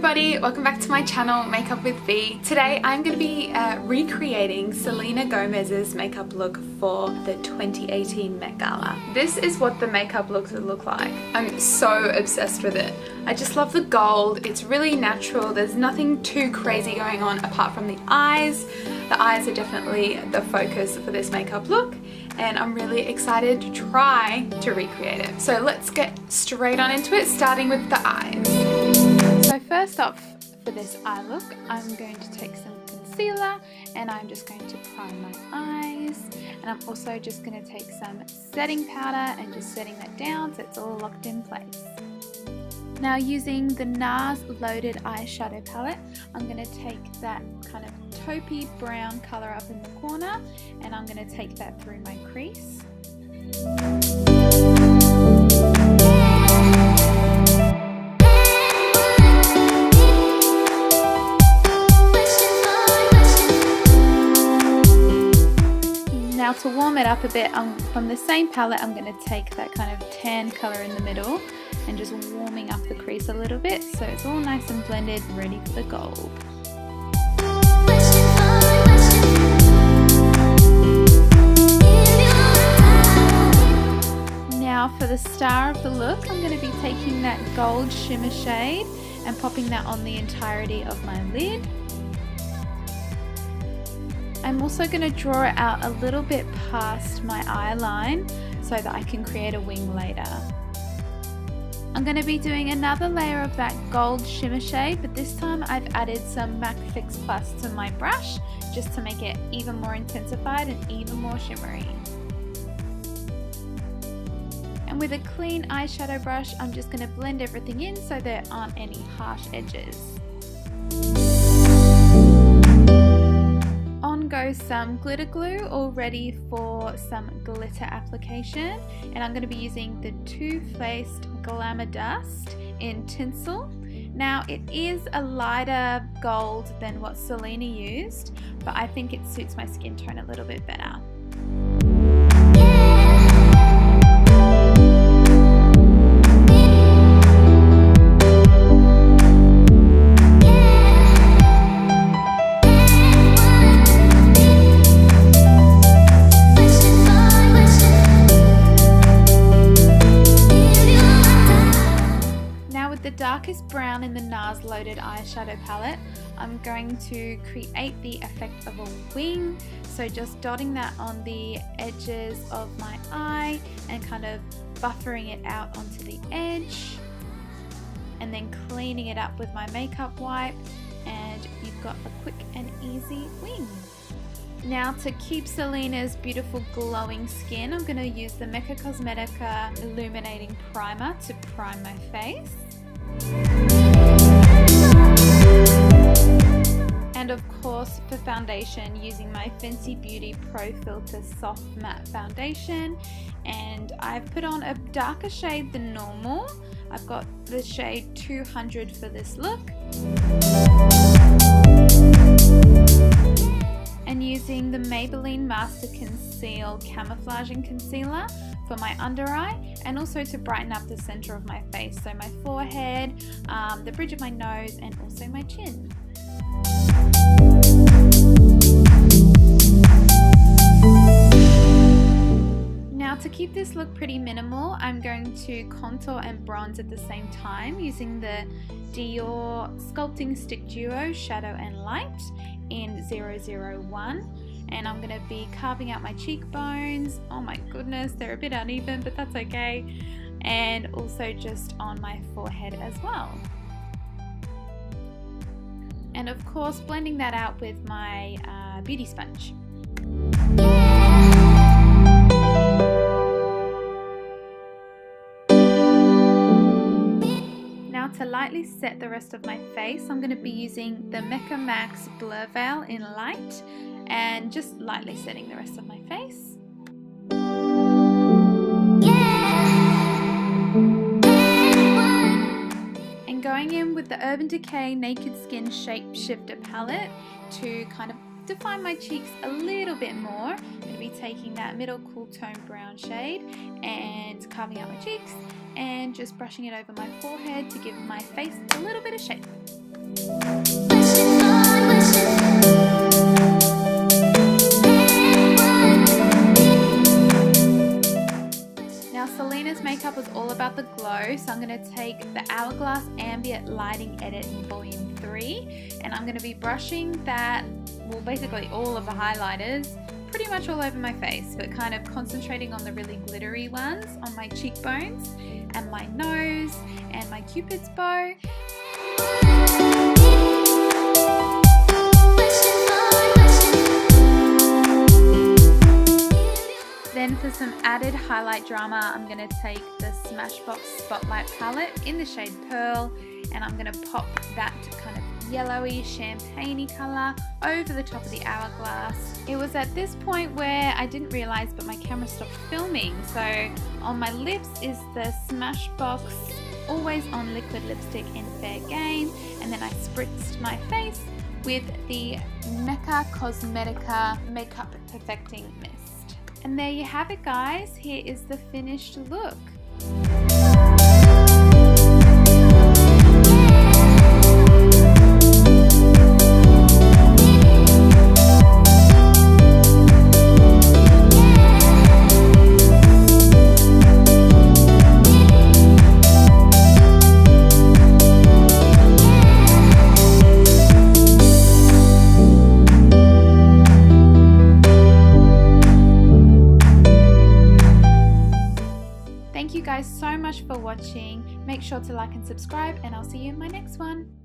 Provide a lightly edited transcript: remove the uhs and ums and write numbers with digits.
everybody, welcome back to my channel Makeup with V. Today I'm going to be recreating Selena Gomez's makeup look for the 2018 Met Gala. This is what the makeup looks look like. I'm so obsessed with it. I just love the gold. It's really natural. There's nothing too crazy going on apart from the eyes. The eyes are definitely the focus for this makeup look, and I'm really excited to try to recreate it. So let's get straight on into it, starting with the eyes. So first off, for this eye look, I'm going to take some concealer and I'm just going to prime my eyes, and I'm also just going to take some setting powder and just setting that down so it's all locked in place. Now using the NARS Loaded Eyeshadow Palette, I'm going to take that kind of taupey brown colour up in the corner and I'm going to take that through my crease. Now to warm it up a bit, from the same palette I'm going to take that kind of tan colour in the middle and just warming up the crease a little bit so it's all nice and blended, ready for the gold. Now for the star of the look, I'm going to be taking that gold shimmer shade and popping that on the entirety of my lid. I'm also going to draw it out a little bit past my eye line so that I can create a wing later. I'm going to be doing another layer of that gold shimmer shade, but this time I've added some MAC Fix Plus to my brush just to make it even more intensified and even more shimmery. And with a clean eyeshadow brush, I'm just going to blend everything in so there aren't any harsh edges. On goes some glitter glue, all ready for some glitter application, and I'm going to be using the Too Faced Glamour Dust in Tinsel. Now it is a lighter gold than what Selena used, but I think it suits my skin tone a little bit better. Darkest brown in the NARS Loaded Eyeshadow Palette, I'm going to create the effect of a wing, so just dotting that on the edges of my eye and kind of buffering it out onto the edge, and then cleaning it up with my makeup wipe, and you've got a quick and easy wing. Now to keep Selena's beautiful glowing skin, I'm going to use the Mecca Cosmetica Illuminating Primer to prime my face. And of course for foundation, using my Fenty Beauty Pro Filter Soft Matte Foundation, and I've put on a darker shade than normal. I've got the shade 200 for this look. And using the Maybelline Master Conceal Camouflaging Concealer for my under eye, and also to brighten up the center of my face, so my forehead, the bridge of my nose, and also my chin. Now to keep this look pretty minimal, I'm going to contour and bronze at the same time using the Dior Sculpting Stick Duo Shadow and Light in 001. And I'm going to be carving out my cheekbones. Oh my goodness, they're a bit uneven, but that's okay. And also just on my forehead as well. And of course, blending that out with my beauty sponge. Now to lightly set the rest of my face, I'm going to be using the Mecca Max Blur Veil in Light, and just lightly setting the rest of my face. And going in with the Urban Decay Naked Skin Shape Shifter palette to kind of define my cheeks a little bit more. I'm going to be taking that middle cool tone brown shade and carving out my cheeks and just brushing it over my forehead to give my face a little bit of shape. Now Selena's makeup was all about the glow, so I'm going to take the Hourglass Ambient Lighting Edit in Volume 3, and I'm going to be brushing that, well, basically all of the highlighters pretty much all over my face, but kind of concentrating on the really glittery ones on my cheekbones and my nose and my Cupid's bow. Then for some added highlight drama, I'm going to take the Smashbox Spotlight palette in the shade Pearl, and I'm going to pop that kind of yellowy champagne-y colour over the top of the Hourglass. It was at this point where I didn't realise, but my camera stopped filming. So on my lips is the Smashbox Always On Liquid Lipstick in Fair Game, and then I spritzed my face with the Mecca Cosmetica Makeup Perfecting Mist. And there you have it, guys. Here is the finished look. Thank you guys so much for watching. Make sure to like and subscribe, and I'll see you in my next one.